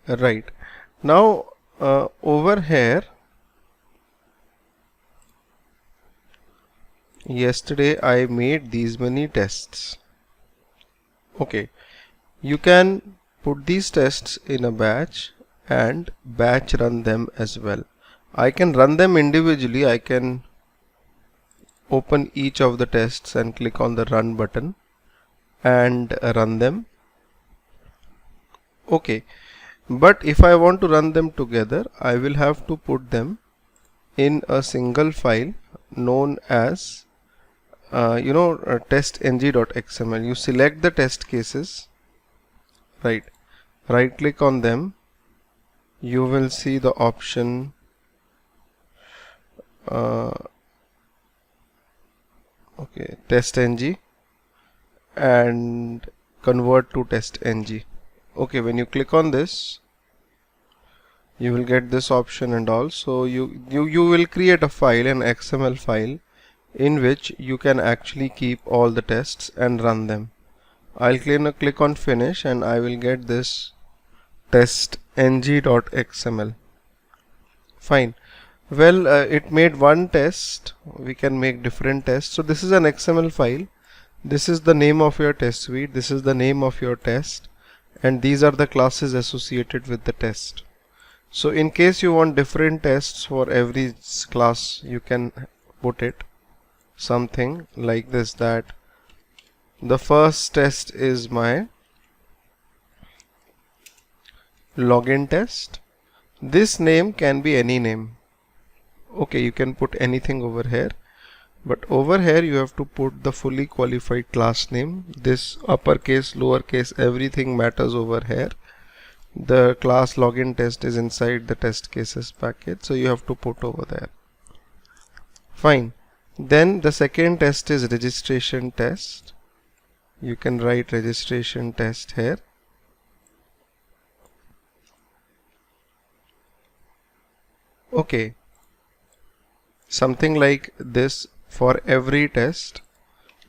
Right. Now over here, yesterday I made these many tests. Okay, you can put these tests in a batch and batch run them as well. I can run them individually. I can open each of the tests and click on the run button and run them. Okay, but if I want to run them together, I will have to put them in a single file known as testng.xml. You select the test cases, right click on them. You will see the option testng and convert to testng. Okay, when you click on this, you will get this option, and also you will create a file, an XML file, in which you can actually keep all the tests and run them. I'll click on finish and I will get this testng.xml. Fine. Well, it made one test. We can make different tests. So this is an XML file. This is the name of your test suite. This is the name of your test, and these are the classes associated with the test. So in case you want different tests for every class, you can put it something like this, that the first test is my login test. This name can be any name. Okay, you can put anything over here, but over here you have to put the fully qualified class name. This uppercase, lowercase, everything matters over here. The class login test is inside the test cases package, so you have to put over there. Fine. Then the second test is registration test. You can write registration test here. Okay, something like this for every test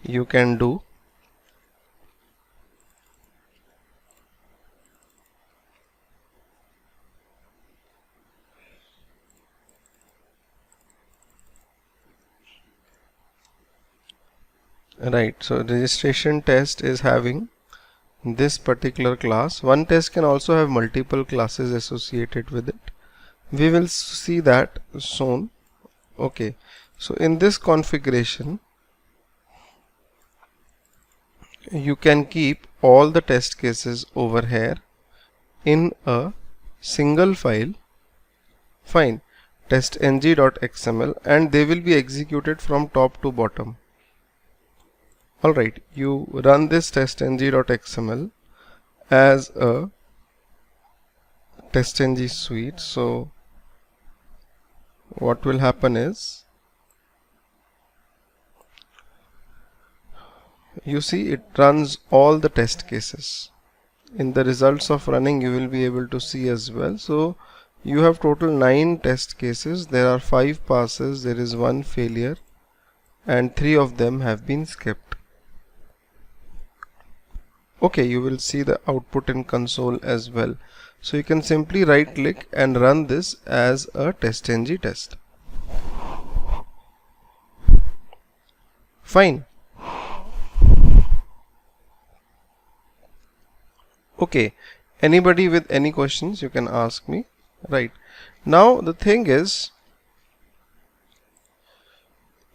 you can do. Right, so registration test is having this particular class. One test can also have multiple classes associated with it. We will see that soon. Okay, so in this configuration you can keep all the test cases over here in a single file. Fine, testng.xml, and they will be executed from top to bottom. Alright, you run this testng.xml as a testng suite. So what will happen is, you see, it runs all the test cases. In the results of running you will be able to see as well. So you have total 9 test cases. There are 5 passes, there is 1 failure, and 3 of them have been skipped. Okay, you will see the output in console as well. So you can simply right click and run this as a testng test. Fine. Okay, anybody with any questions you can ask me. Right, now the thing is,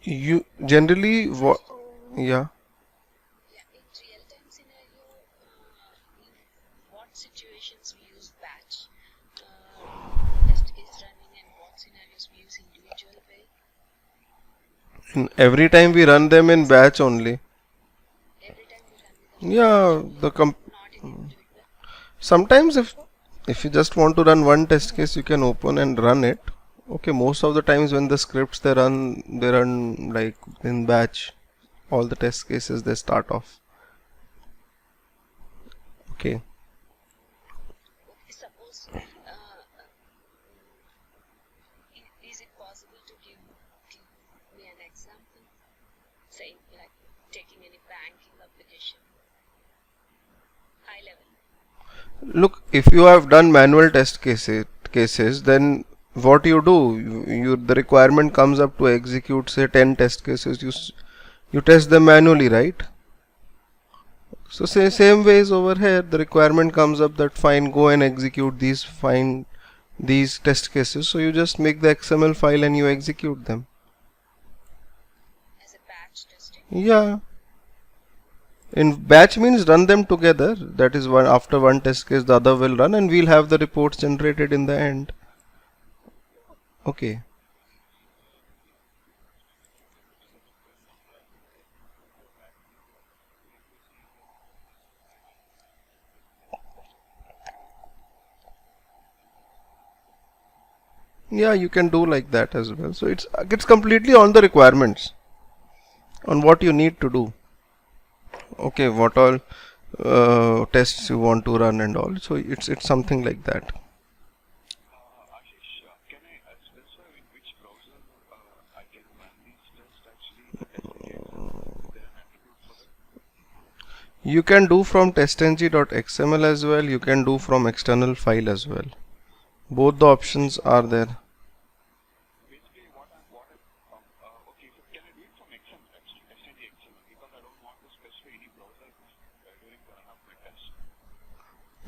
you generally yeah. In real-time scenario, in what situations we use batch test case running, and what scenarios we use individual way? Every time we run them in batch only. Every time we run in Yeah, batch only, not in individual. sometimes if you just want to run one test case, you can open and run it. Okay, most of the times when the scripts they run like in batch. All the test cases they start off. Okay. Okay, suppose is it possible to give me an example, saying like taking any banking application, high level? Look, if you have done manual test cases, then what you do, the requirement comes up to execute say 10 test cases. You test them manually, right? So say same ways over here, the requirement comes up that fine, go and execute these test cases. So you just make the XML file and you execute them. As a batch testing? Yeah. In batch means run them together. That is one after one test case, the other will run, and we'll have the reports generated in the end. Okay. Yeah, you can do like that as well. So it's completely on the requirements, on what you need to do. Okay, what all tests you want to run and all. So it's something like that. Ashish, can I specify in which browser I can run these tests actually? Is there an attribute for that? You can do from testng.xml as well. You can do from external file as well. Both the options are there. Basically, okay, so can I do it from XML actually, SNG XML, because I don't want to specify any browser during the run of my test.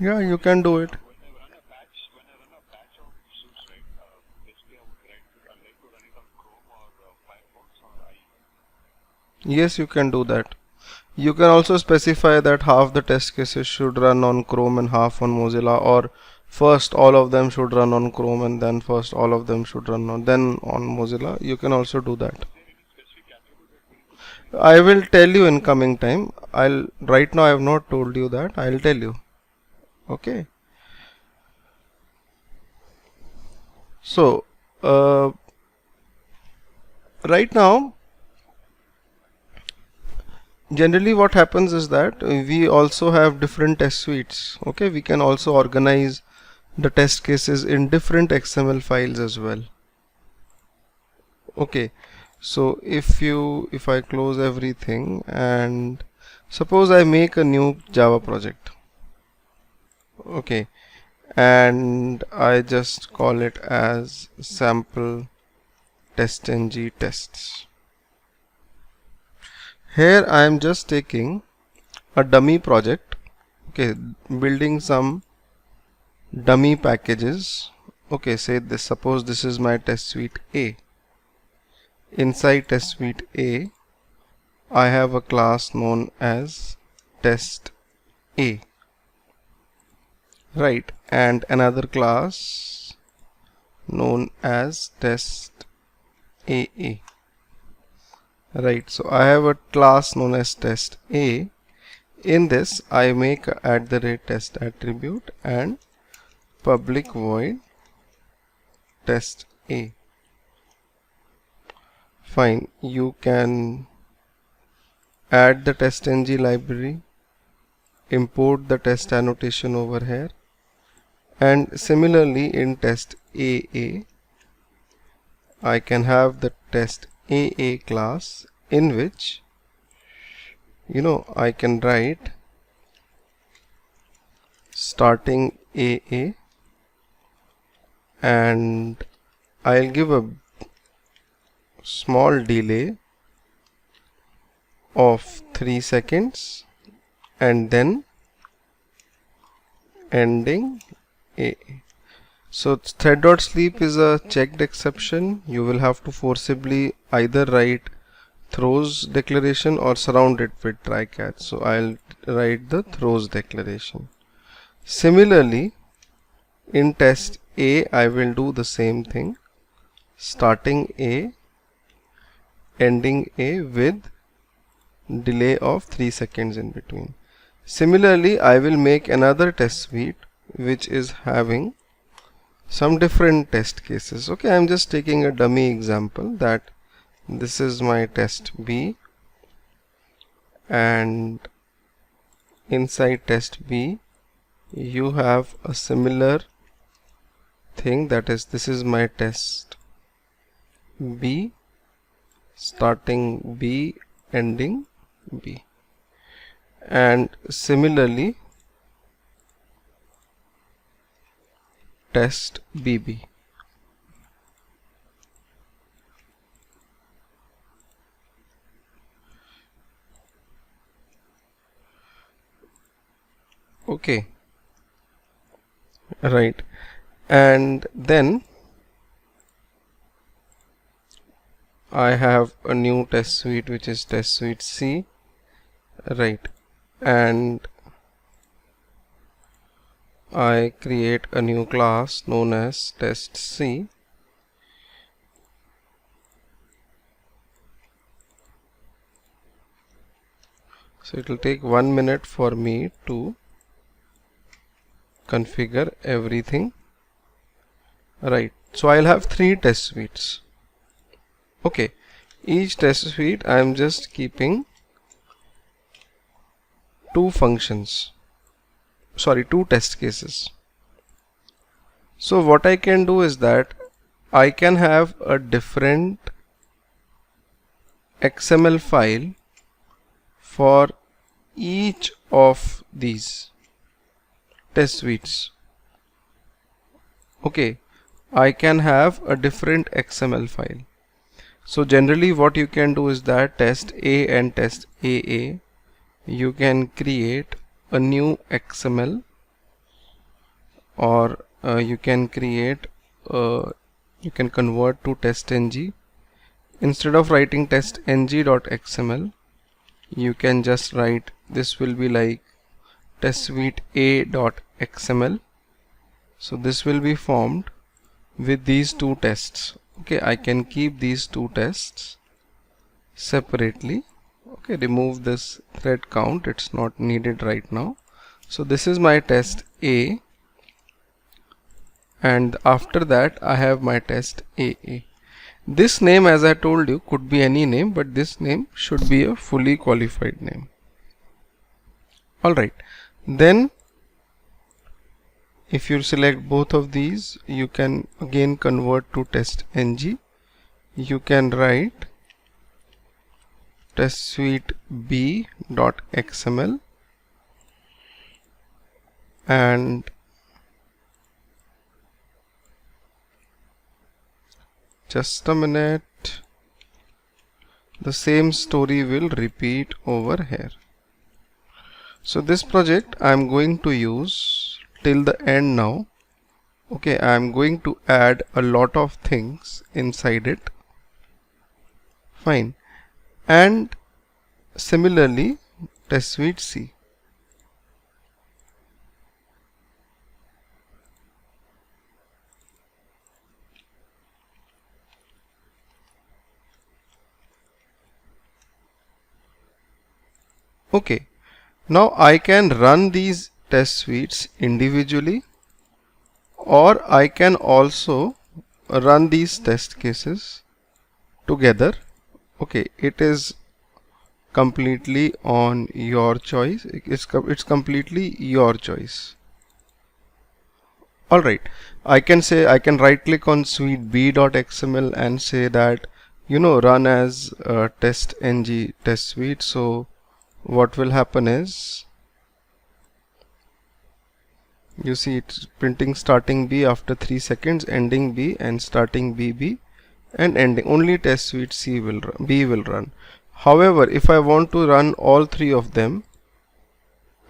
Yeah, you can do it. When I run a batch of suits, right, basically I'd like to run it on Chrome or Firefox or IE. Yes, you can do that. You can also specify that half the test cases should run on Chrome and half on Mozilla, or first all of them should run on Chrome and then first all of them should run on Mozilla. You can also do that. Is there any specific attribute that we need to I will tell you in coming time. Right now I have not told you that. I'll tell you. Okay. So right now, generally what happens is that we also have different test suites. Okay, we can also organize the test cases in different XML files as well. Okay, so if I close everything and suppose I make a new Java project, okay, and I just call it as sample testng tests. Here I am just taking a dummy project, okay, building some dummy packages. Okay, say this, suppose this is my test suite A. Inside test suite A, I have a class known as test A, right, and another class known as test AA. Right, so I have a class known as test A. In this I make @test attribute and public void test A. Fine, you can add the testng library, import the test annotation over here, and similarly in test AA I can have the test AA class, in which I can write starting AA, and I'll give a small delay of 3 seconds and then ending AA. So thread.sleep is a checked exception. You will have to forcibly either write throws declaration or surround it with try catch. So I'll write the throws declaration. Similarly, in test A I will do the same thing, starting A, ending A with delay of 3 seconds in between. Similarly, I will make another test suite which is having some different test cases. Okay, I'm just taking a dummy example that this is my test B, and inside test B you have a similar thing, that is, this is my test B, starting B, ending B. And similarly test bb. Okay, right, and then I have a new test suite which is test suite C, right, and I create a new class known as test C. So it will take 1 minute for me to configure everything. Right, so I'll have 3 test suites. Okay, each test suite I am just keeping 2 functions, sorry, 2 test cases. So what I can do is that I can have a different XML file for each of these test suites. Okay, I can have a different XML file. So generally what you can do is that test A and test AA, you can create a new XML, or you can create you can convert to testng. Instead of writing testng.xml, you can just write, this will be like test suite a.xml. So this will be formed with these 2 tests. Okay, I can keep these 2 tests separately. Okay, remove this thread count, it's not needed right now. So this is my test A, and after that I have my test AA. This name, as I told you, could be any name, but this name should be a fully qualified name. Alright, then if you select both of these, you can again convert to testng. You can write test suite b.xml, and just a minute, the same story will repeat over here. So this project I am going to use till the end now. Okay, I am going to add a lot of things inside it. Fine. And similarly test suite C. Okay, now I can run these test suites individually, or I can also run these test cases together. Okay, it is completely on your choice. It's completely your choice. Alright, I can right click on suite b.xml and say that, run as testng test suite. So what will happen is, you see it's printing starting B after 3 seconds, ending B, and starting BB, and ending. Only test suite C will run, B will run. However, if I want to run all 3 of them,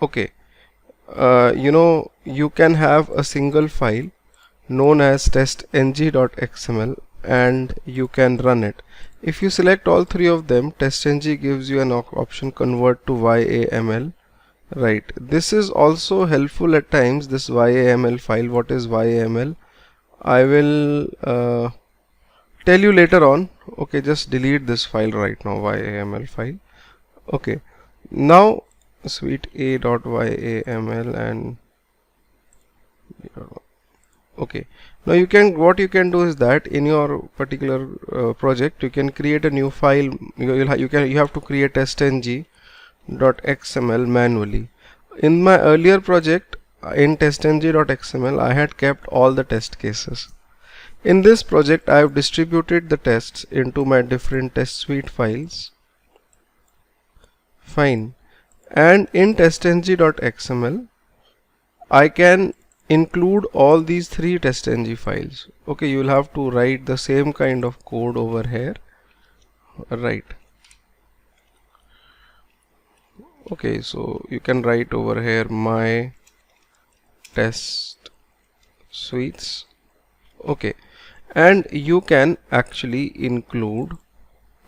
okay, you can have a single file known as testng.xml and you can run it. If you select all 3 of them, testng gives you an option convert to YAML. Right, this is also helpful at times, this YAML file. What is YAML? I will tell you later on. Okay, just delete this file right now, YAML file. Okay, now suite a.yaml, and okay, now what you can do is that in your particular project you can create a new file. You have to create testng.xml manually. In my earlier project in testng.xml, I had kept all the test cases. In this project I have distributed the tests into my different test suite files. Fine. And in testng.xml I can include all these three testng files. Okay, you will have to write the same kind of code over here, right? Okay, so you can write over here my test suites. Okay, and you can actually include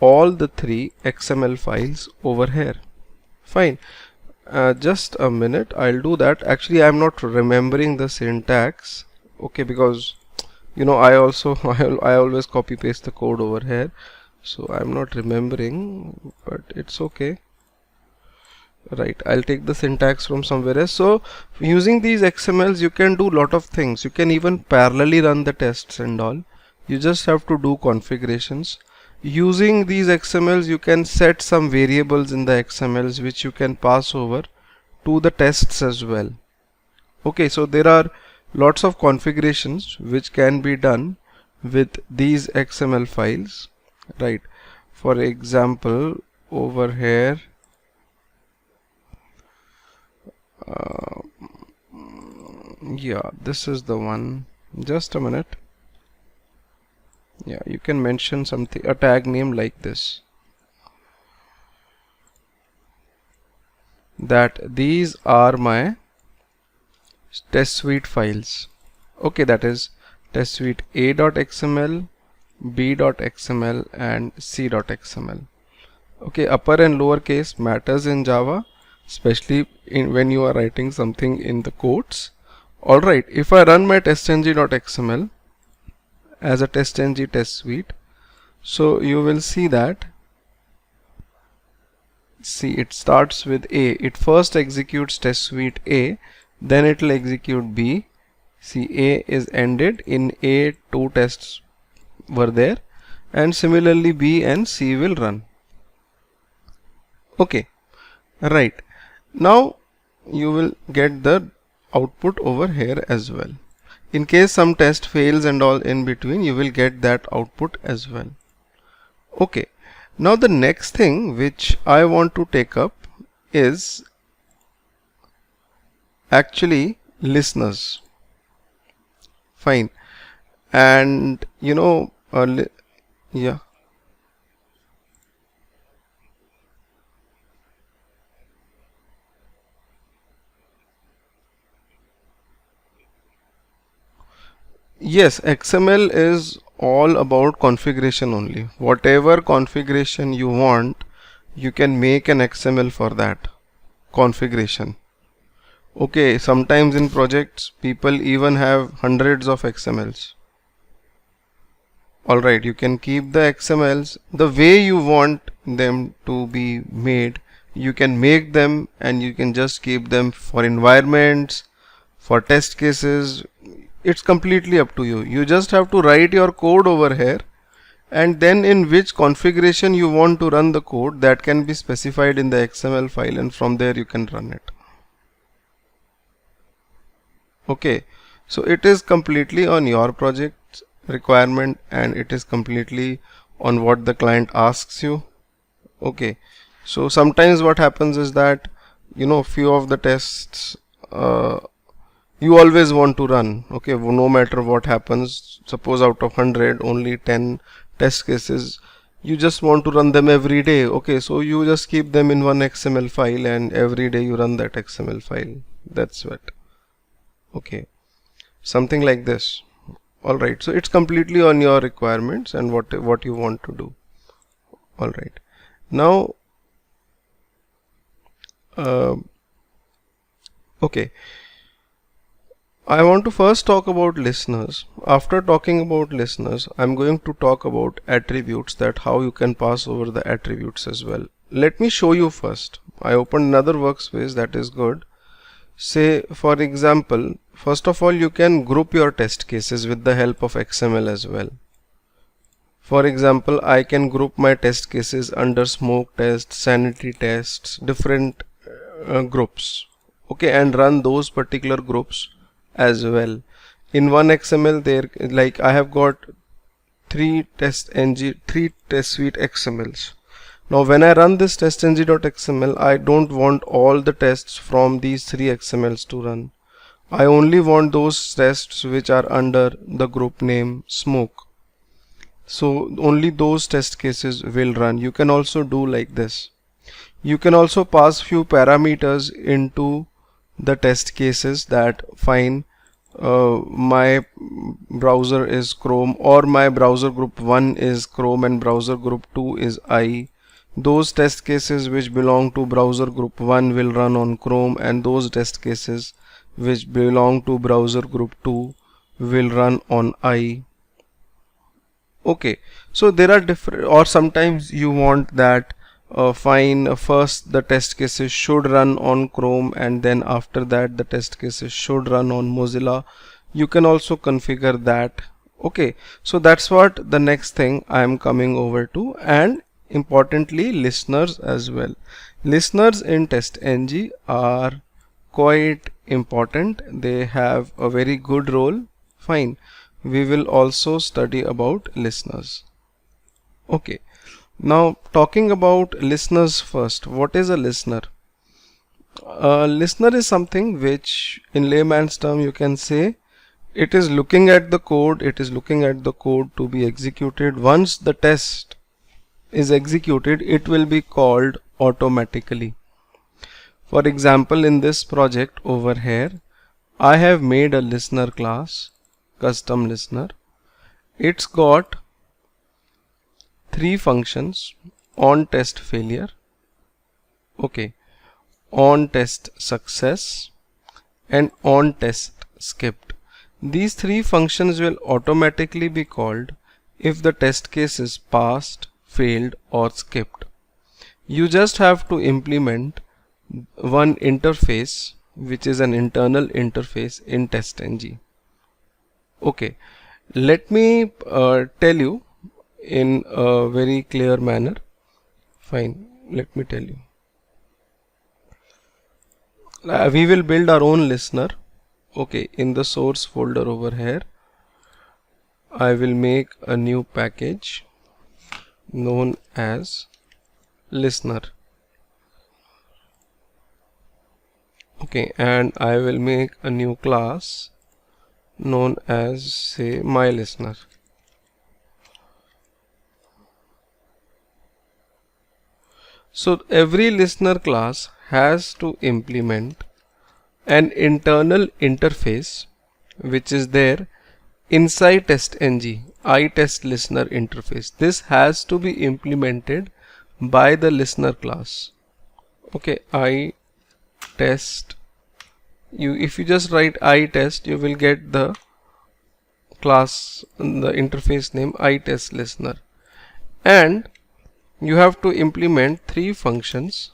all the three XML files over here. Fine. Just a minute, I'll do that. Actually, I'm not remembering the syntax. Okay, because you know I also I always copy paste the code over here, so I'm not remembering, but it's okay. Right, I'll take the syntax from somewhere else. So using these XMLs you can do lot of things. You can even parallelly run the tests and all. You just have to do configurations. Using these XMLs you can set some variables in the XMLs which you can pass over to the tests as well. Okay, so there are lots of configurations which can be done with these XML files, right? For example, over here yeah, this is the one. Just a minute. Yeah, you can mention something, a tag name like this, that these are my test suite files. Okay, that is test suite a.xml, b.xml and c.xml. Okay, upper and lower case matters in Java, especially when you are writing something in the quotes. Alright, if I run my testng.xml as a testng test suite, so you will see that, see, it starts with A. It first executes test suite A, then it will execute B. See, A is ended. In A, two tests were there, and similarly B and C will run. Okay, right. Now you will get the output over here as well. In case some test fails and all in between, you will get that output as well. Okay, now the next thing which I want to take up is actually listeners. Fine. And you know, yeah. Yes, XML is all about configuration only. Whatever configuration you want, you can make an XML for that configuration. Okay, sometimes in projects people even have hundreds of XMLs. Alright, you can keep the XMLs the way you want them to be made. You can make them and you can just keep them for environments, for test cases. It's completely up to you. You just have to write your code over here, and then in which configuration you want to run the code, that can be specified in the XML file, and from there you can run it. Okay, so it is completely on your project requirement and it is completely on what the client asks you. Okay, so sometimes what happens is that, you know, few of the tests you always want to run. Okay, no matter what happens, suppose out of 100 only 10 test cases, you just want to run them every day. Okay, so you just keep them in one XML file and every day you run that XML file. That's what. Okay, something like this. Alright, so it's completely on your requirements and what you want to do. Alright, now okay, I want to first talk about listeners. After talking about listeners, I'm going to talk about attributes, that how you can pass over the attributes as well. Let me show you first. I opened another workspace, that is good. Say for example, first of all you can group your test cases with the help of XML as well. For example, I can group my test cases under smoke tests, sanity tests, different groups. Okay, and run those particular groups as well. In one XML there, like I have got three test suite XMLs. Now when I run this testng.xml, I don't want all the tests from these three XMLs to run. I only want those tests which are under the group name smoke. So only those test cases will run. You can also do like this. You can also pass few parameters into the test cases, that fine, my browser is Chrome, or my browser group 1 is Chrome and browser group 2 is IE. Those test cases which belong to browser group 1 will run on Chrome, and those test cases which belong to browser group 2 will run on IE. Okay, so there are different, or sometimes you want that fine, first the test cases should run on Chrome and then after that the test cases should run on Mozilla. You can also configure that. Okay, so that's what the next thing I am coming over to, and importantly listeners as well. Listeners in TestNG are quite important. They have a very good role. Fine, we will also study about listeners. Okay, now talking about listeners first. What is a listener? A listener is something which in layman's term you can say it is looking at the code, it is looking at the code to be executed. Once the test is executed, it will be called automatically. For example, in this project over here, I have made a listener class, custom listener. It's got three functions: on test failure, okay, on test success, and on test skipped. These three functions will automatically be called if the test case is passed, failed, or skipped. You just have to implement one interface, which is an internal interface in TestNG. Okay, let me tell you in a very clear manner. Fine, let me tell you. We will build our own listener. Okay, in the source folder over here, I will make a new package known as listener. Okay, and I will make a new class known as, say, my listener. So every listener class has to implement an internal interface which is there inside TestNG, iTestListener interface. This has to be implemented by the listener class. Okay, iTest. If you just write iTest, you will get the class, the interface name iTestListener, and you have to implement three functions: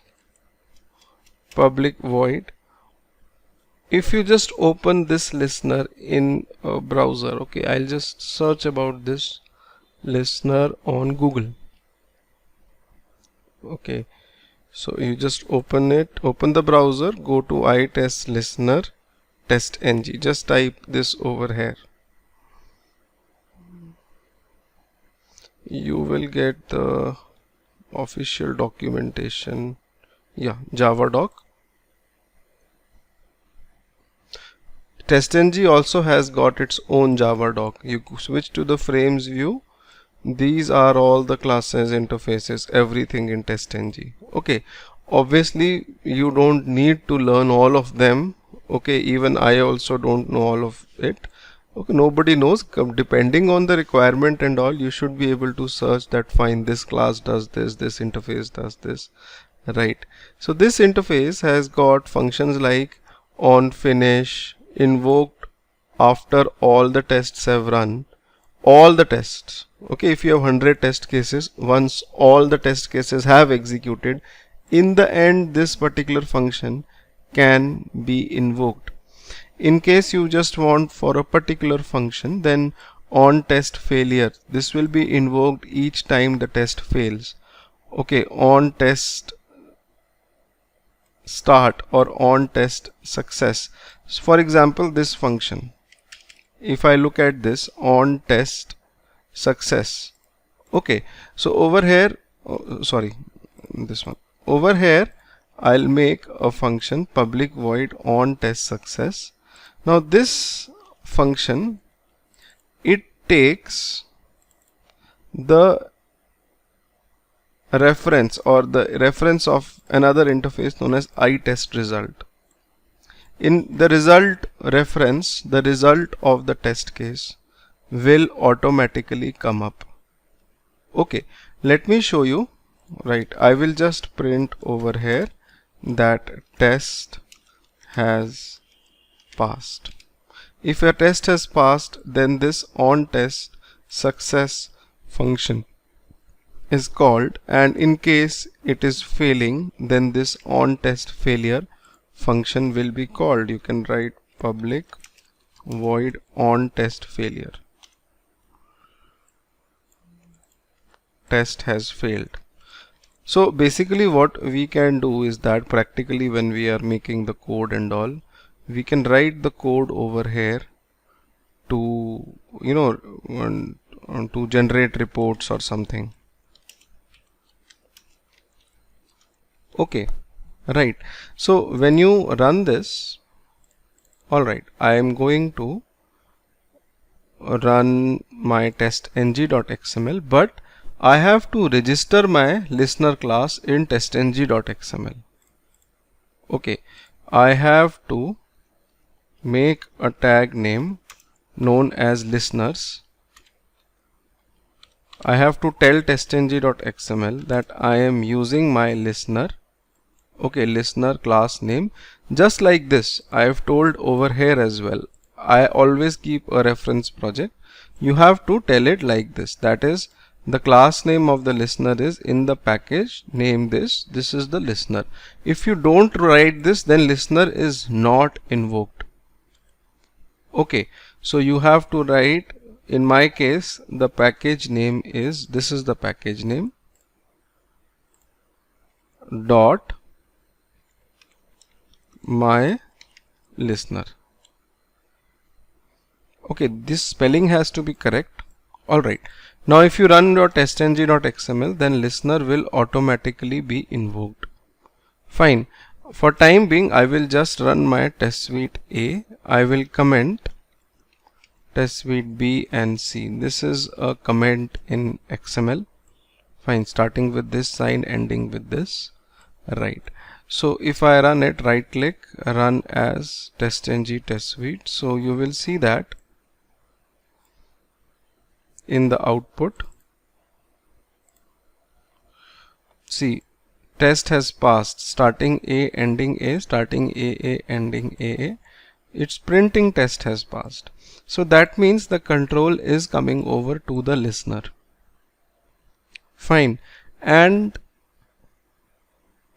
public void. If you just open this listener in a browser, okay, I'll just search about this listener on Google. Okay, so you just open it, open the browser, go to iTestListener TestNG, just type this over here. You will get the official documentation, yeah, Java doc. TestNG also has got its own Java doc. You switch to the frames view. These are all the classes, interfaces, everything in TestNG. Okay, obviously you don't need to learn all of them. Okay, even I also don't know all of it. Okay, nobody knows. Depending on the requirement and all, you should be able to search that, fine, this class does this, this interface does this, right? So this interface has got functions like on finish, invoked after all the tests have run, all the tests. Okay, if you have 100 test cases, once all the test cases have executed, in the end this particular function can be invoked. In case you just want for a particular function, then on test failure, this will be invoked each time the test fails. Okay, on test start or on test success. So for example, this function, if I look at this on test success, okay, so over here, this one over here, I'll make a function public void on test success. Now this function, it takes the reference or the reference of another interface known as iTestResult. In the result reference, the result of the test case will automatically come up. Okay, let me show you. Right, I will just print over here that test has passed. If a test has passed, then this onTest success function is called, and in case it is failing, then this onTest failure function will be called. You can write public void onTest failure. Test has failed. So basically what we can do is that practically when we are making the code and all, we can write the code over here to, you know, to generate reports or something. Okay, right. So when you run this, alright, I am going to run my testng.xml, but I have to register my listener class in testng.xml. Okay, I have to make a tag name known as listeners. I have to tell testng.xml that I am using my listener, okay, listener class name, just like this. I have told over here as well. I always keep a reference project. You have to tell it like this, that is, the class name of the listener is in the package name this is the listener. If you don't write this, then listener is not invoked. Okay, so you have to write, in my case the package name is, this is the package name, dot my listener. Okay, this spelling has to be correct. Alright, now if you run your testng.xml, then listener will automatically be invoked. Fine. For time being, I will just run my test suite A. I will comment test suite B and C. This is a comment in XML. Fine, starting with this sign, ending with this. Right. So if I run it, right click, run as testng test suite. So you will see that in the output, see, test has passed, starting A, ending A, starting AA, ending AA. It's printing test has passed. So that means the control is coming over to the listener. Fine. And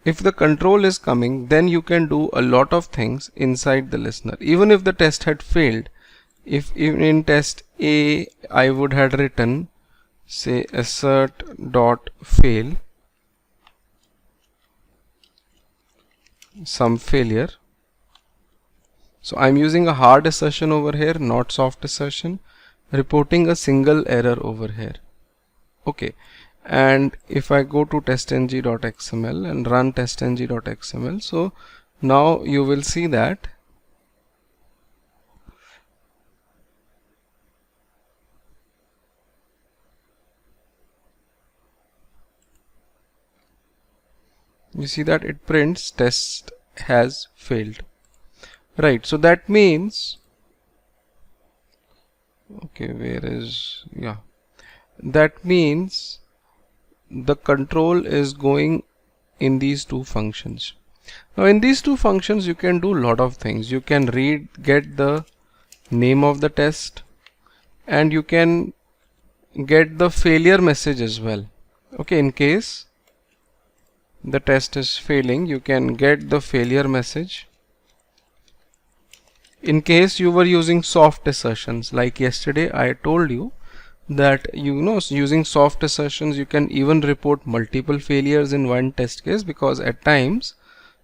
if the control is coming, then you can do a lot of things inside the listener. Even if the test had failed, if even in test A I would had written say assert.fail some failure. So I'm using a hard assertion over here, not soft assertion, reporting a single error over here. Okay, and if I go to testng.xml and run testng.xml, so now you will see that it prints test has failed. Right, so that means, okay, where is, yeah, that means the control is going in these two functions. Now in these two functions you can do a lot of things. You can get the name of the test, and you can get the failure message as well. Okay, in case the test is failing, you can get the failure message. In case you were using soft assertions, like yesterday I told you that, you know, using soft assertions you can even report multiple failures in one test case, because at times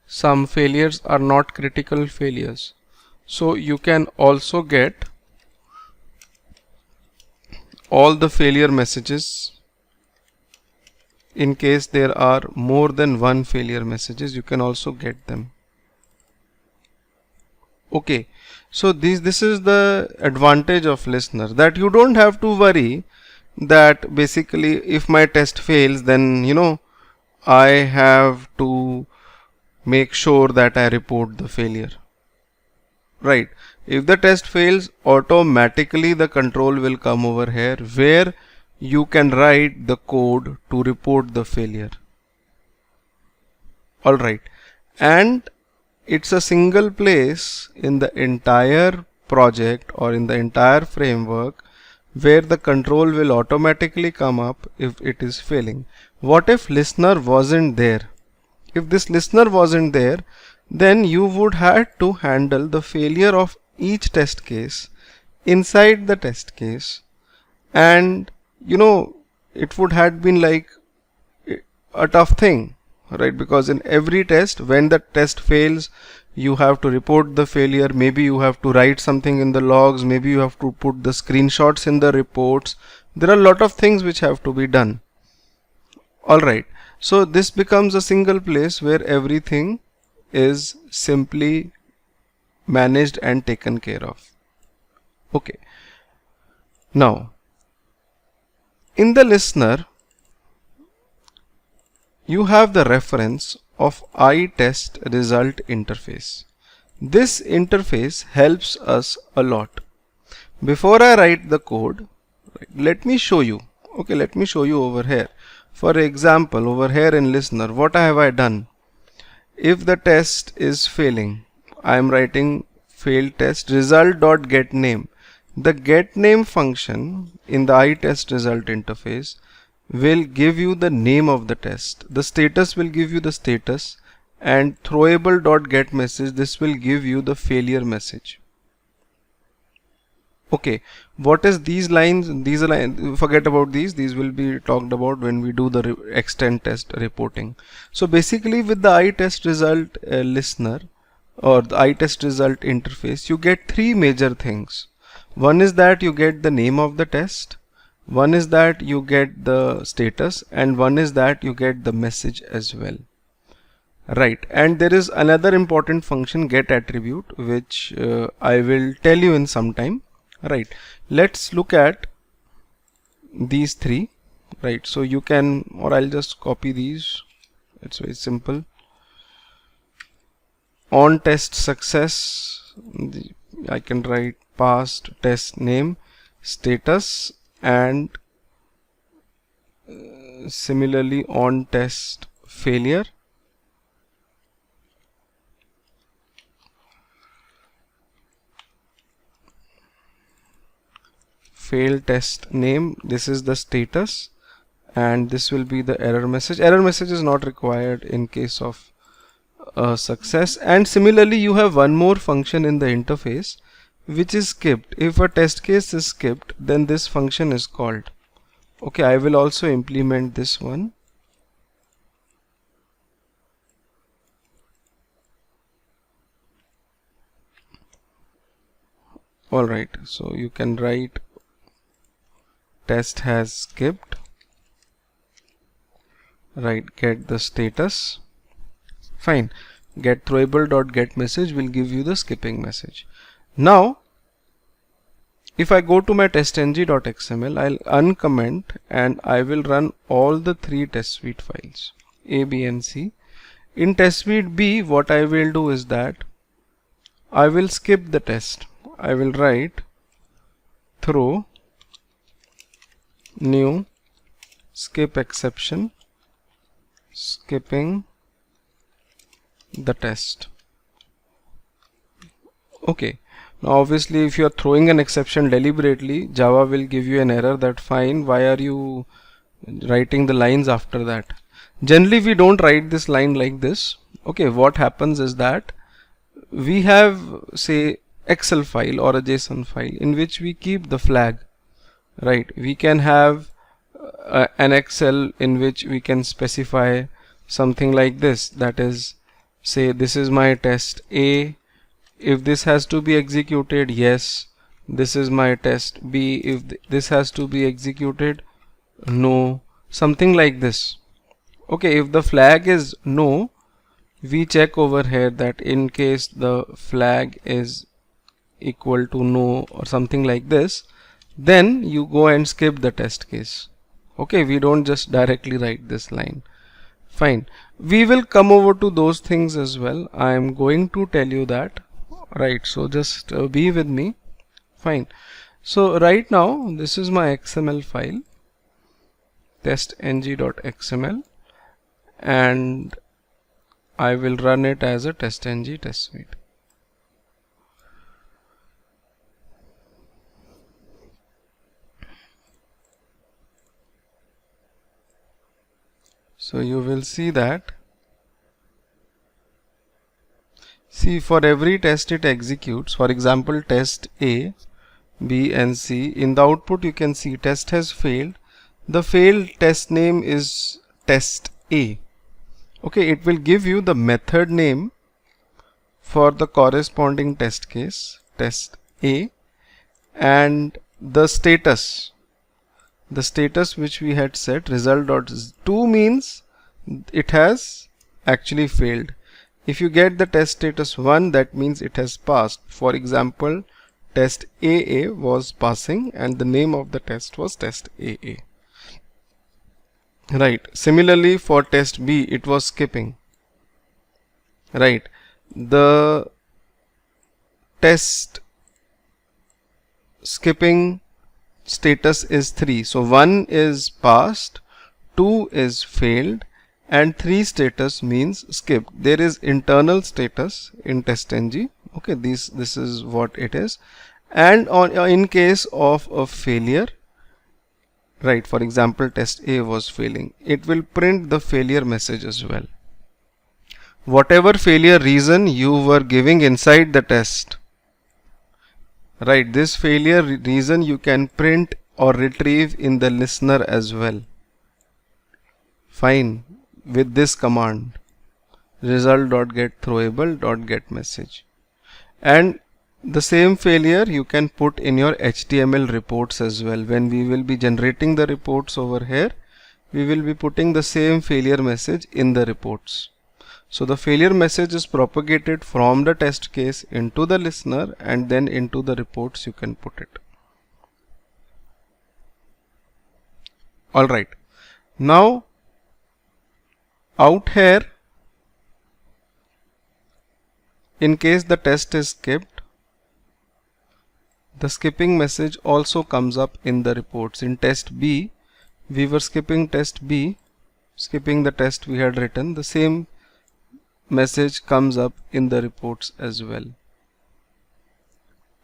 some failures are not critical failures. So you can also get all the failure messages. In case there are more than one failure messages, you can also get them. Okay, So this is the advantage of listener, that you don't have to worry that basically if my test fails, then I have to make sure that I report the failure. Right. If the test fails, automatically the control will come over here where you can write the code to report the failure. Alright. And it's a single place in the entire project or in the entire framework where the control will automatically come up if it is failing. What if listener wasn't there? If this listener wasn't there, then you would have to handle the failure of each test case inside the test case, and it would have been like a tough thing, right? Because in every test, when the test fails, you have to report the failure. Maybe you have to write something in the logs, maybe you have to put the screenshots in the reports. There are a lot of things which have to be done. Alright, so this becomes a single place where everything is simply managed and taken care of. Okay, now in the listener you have the reference of iTest result interface. This interface helps us a lot. Before I write the code, let me show you. Okay, let me show you over here. For example, over here in listener, what have I done? If the test is failing, I am writing failed test result.getName. The getName function in the iTest result interface will give you the name of the test. The status will give you the status, and throwable.getMessage, this will give you the failure message. Okay, what is these lines? These are lines, forget about these will be talked about when we do the extend test reporting. So basically with the iTest result listener or the iTest result interface, you get three major things. One is that you get the name of the test, one is that you get the status, and one is that you get the message as well. Right, and there is another important function, get attribute, which I will tell you in some time. Right, let's look at these three. Right, so you can, or I'll just copy these, it's very simple. On test success, I can write past test name, status, and similarly on test failure. Failed test name, this is the status, and this will be the error message. Error message is not required in case of success. And similarly you have one more function in the interface which is skipped. If a test case is skipped, then this function is called. Okay, I will also implement this one. Alright, so you can write test has skipped, right, get the status, fine, get throwable.getMessage will give you the skipping message. Now if I go to my testng.xml, I'll uncomment and I will run all the three test suite files A, B and C. In test suite B, what I will do is that I will skip the test. I will write throw new skip exception, skipping the test. Okay, now obviously if you are throwing an exception deliberately, Java will give you an error that fine, why are you writing the lines after that? Generally we don't write this line like this. Okay, what happens is that we have, say, Excel file or a JSON file in which we keep the flag. Right, we can have an Excel in which we can specify something like this, that is, say this is my test A, if this has to be executed, yes. This is my test B, if this has to be executed, no, something like this. Okay, if the flag is no, we check over here that in case the flag is equal to no or something like this, then you go and skip the test case. Okay, we don't just directly write this line. Fine, we will come over to those things as well. I am going to tell you that, right? So just be with me. Fine, so right now this is my XML file, testng.xml, and I will run it as a testng test suite. So you will see that, see, for every test it executes, for example test A, B and C, in the output you can see test has failed. The failed test name is test A. Okay, it will give you the method name for the corresponding test case, test A, and the status which we had set, result.to means it has actually failed. If you get the test status 1, that means it has passed. For example, test AA was passing and the name of the test was test AA. Right. Similarly for test B, it was skipping. Right. The test skipping status is 3. So 1 is passed, 2 is failed, and 3 status means skipped. There is internal status in testng. Okay, this is what it is. And in case of a failure, right, for example test A was failing, it will print the failure message as well. Whatever failure reason you were giving inside the test, right, this failure reason you can print or retrieve in the listener as well. Fine, with this command, result.getThrowable.getMessage. And the same failure you can put in your HTML reports as well. When we will be generating the reports over here, we will be putting the same failure message in the reports. So the failure message is propagated from the test case into the listener, and then into the reports you can put it. Alright, now out here, in case the test is skipped, the skipping message also comes up in the reports. In test B, we were skipping test B, skipping the test we had written. The same message comes up in the reports as well.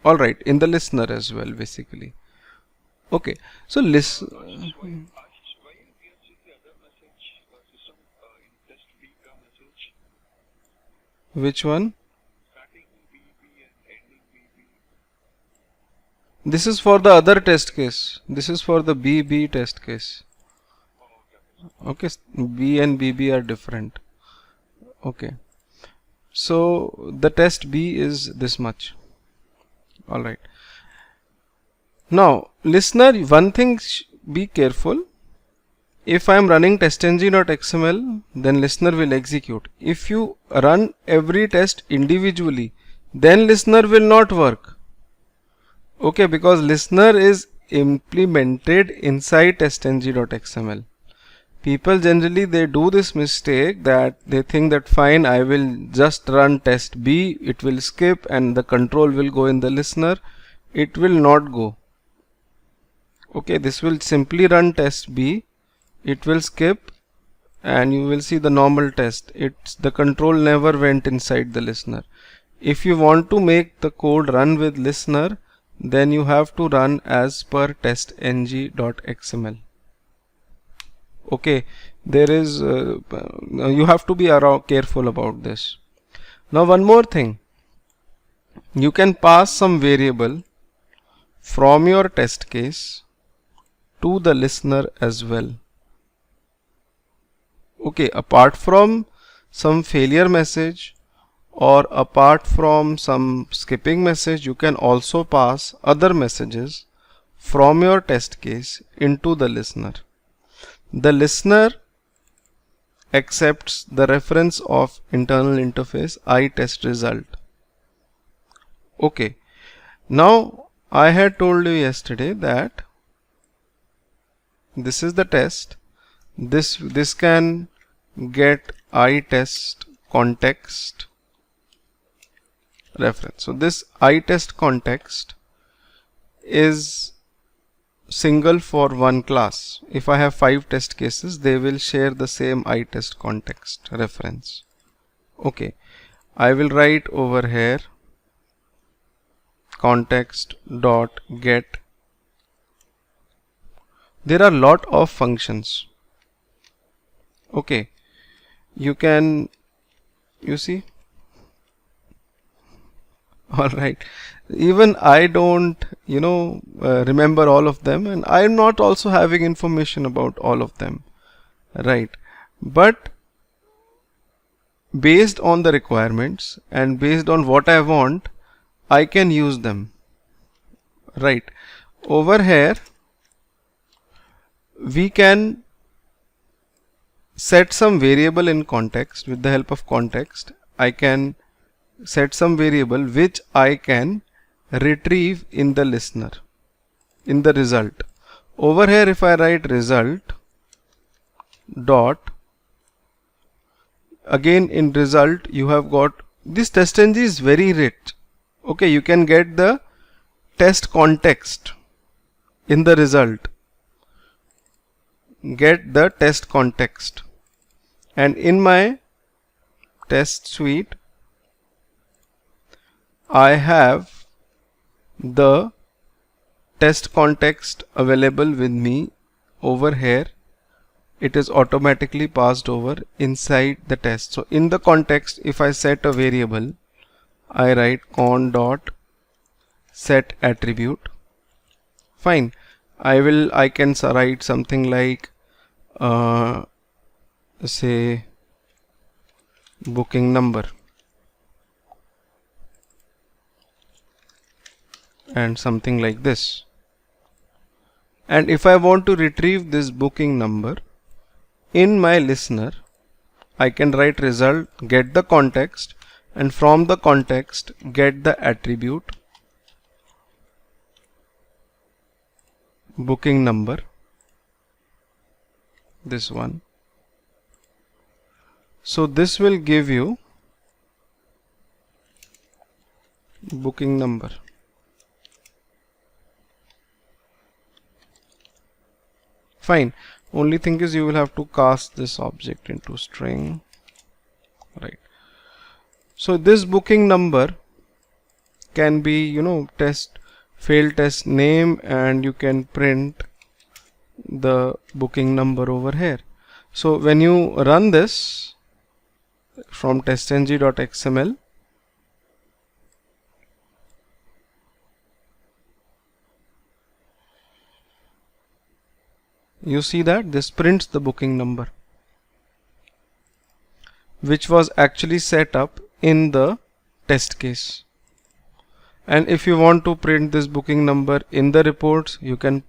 Alright, in the listener as well, basically. Okay, so listen. Why we are seeing the other message system in test B message? Which one? Starting BB and ending BB. This is for the other test case. This is for the BB test case. Okay, B and BB are different. Okay, so the test B is this much. Alright, now listener, one thing, be careful. If I am running testng.xml, then listener will execute. If you run every test individually, then listener will not work. Okay, because listener is implemented inside testng.xml. People generally, they do this mistake that they think that fine, I will just run test B, it will skip and the control will go in the listener. It will not go. Okay, this will simply run test B, it will skip, and you will see the normal test. The control never went inside the listener. If you want to make the code run with listener, then you have to run as per testng.xml. Okay, there is you have to be careful about this. Now one more thing, you can pass some variable from your test case to the listener as well. Okay, apart from some failure message or apart from some skipping message, you can also pass other messages from your test case into the listener. The listener accepts the reference of internal interface iTestResult. Okay, Now I had told you yesterday that this is the test. This can get iTest context reference. So this iTest context is single for one class. If I have 5 test cases, they will share the same iTest context reference. Okay, I will write over here context dot get. There are lot of functions. Okay, you see, alright, even I don't remember all of them, and I'm not also having information about all of them, right? But based on the requirements and based on what I want, I can use them, right? Over here we can set some variable in context. With the help of context, I can set some variable which I can retrieve in the listener, in the result. Over here, if I write result dot, again in result you have got this. TestNG is very rich. Okay, you can get the test context in the result, get the test context, and in my test suite I have the test context available with me over here. It is automatically passed over inside the test. So in the context, if I set a variable, I write con dot set attribute. Fine. I can write something like say booking number and something like this. And if I want to retrieve this booking number in my listener, I can write result get the context, and from the context get the attribute booking number, this one. So this will give you booking number. Fine. Only thing is you will have to cast this object into string, right? So this booking number can be test failed test name, and you can print the booking number over here. So when you run this from testng.xml, you see that this prints the booking number, which was actually set up in the test case. And if you want to print this booking number in the reports, you can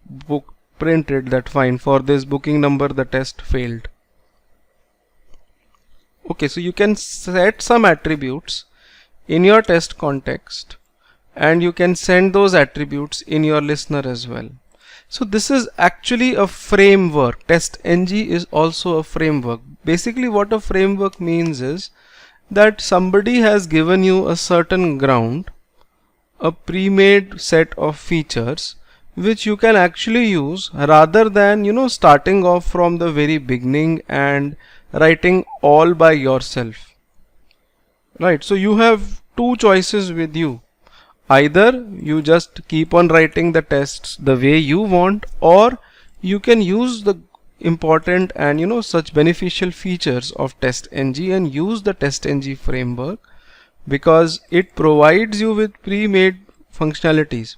print it that fine, for this booking number the test failed. Okay, so you can set some attributes in your test context, and you can send those attributes in your listener as well. So this is actually a framework. TestNG is also a framework. Basically what a framework means is that somebody has given you a certain ground, a pre-made set of features which you can actually use, rather than starting off from the very beginning and writing all by yourself, right? So you have two choices with you. Either you just keep on writing the tests the way you want, or you can use the important and such beneficial features of TestNG and use the TestNG framework, because it provides you with pre-made functionalities.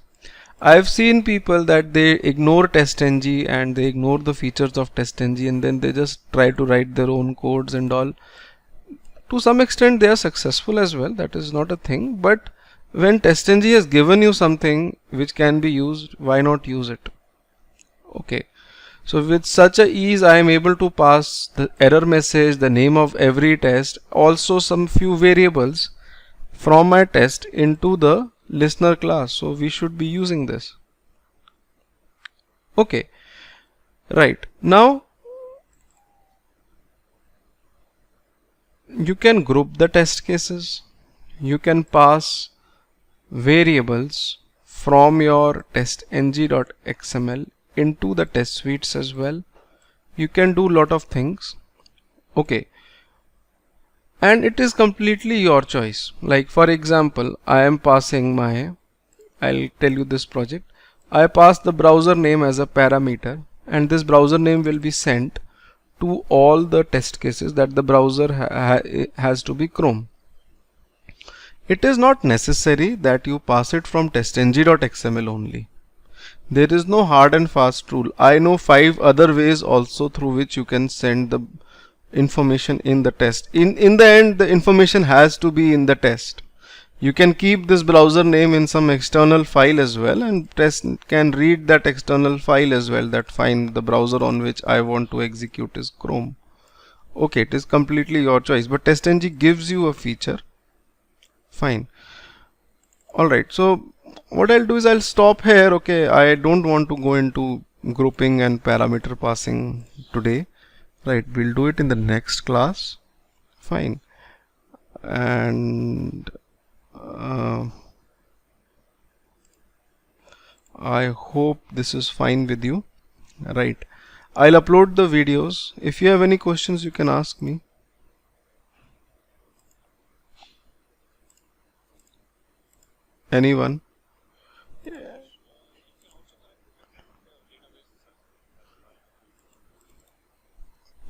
I've seen people that they ignore TestNG and they ignore the features of TestNG, and then they just try to write their own codes and all. To some extent they are successful as well, that is not a thing, but when TestNG has given you something which can be used, why not use it? Okay, so with such a ease I am able to pass the error message, the name of every test, also some few variables from my test into the listener class, so we should be using this. Okay, right. Now you can group the test cases. You can pass variables from your testng.xml into the test suites as well. You can do lot of things. Okay, and it is completely your choice. Like for example, I'll tell you this project. I pass the browser name as a parameter, and this browser name will be sent to all the test cases that the browser has to be Chrome. It is not necessary that you pass it from testng.xml only. There is no hard and fast rule. I know 5 other ways also through which you can send the information in the test. In the end, the information has to be in the test. You can keep this browser name in some external file as well, and test can read that external file as well. That fine, the browser on which I want to execute is Chrome. Okay, it is completely your choice, but testng gives you a feature. Fine. Alright, so what I'll do is I'll stop here. Okay, I don't want to go into grouping and parameter passing today. Right, we'll do it in the next class. Fine. And I hope this is fine with you. Right, I'll upload the videos. If you have any questions, you can ask me. Anyone?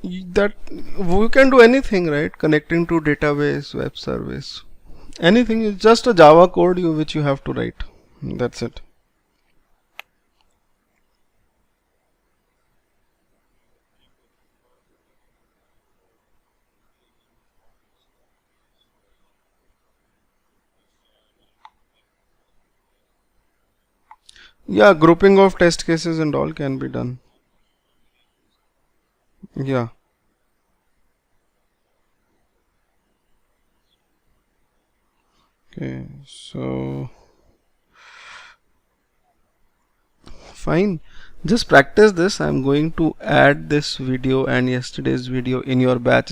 That we can do anything, right? Connecting to database, web service, anything. Is just a Java code which you have to write. That's it. Yeah, grouping of test cases and all can be done. Yeah. Okay, so fine. Just practice this. I'm going to add this video and yesterday's video in your batch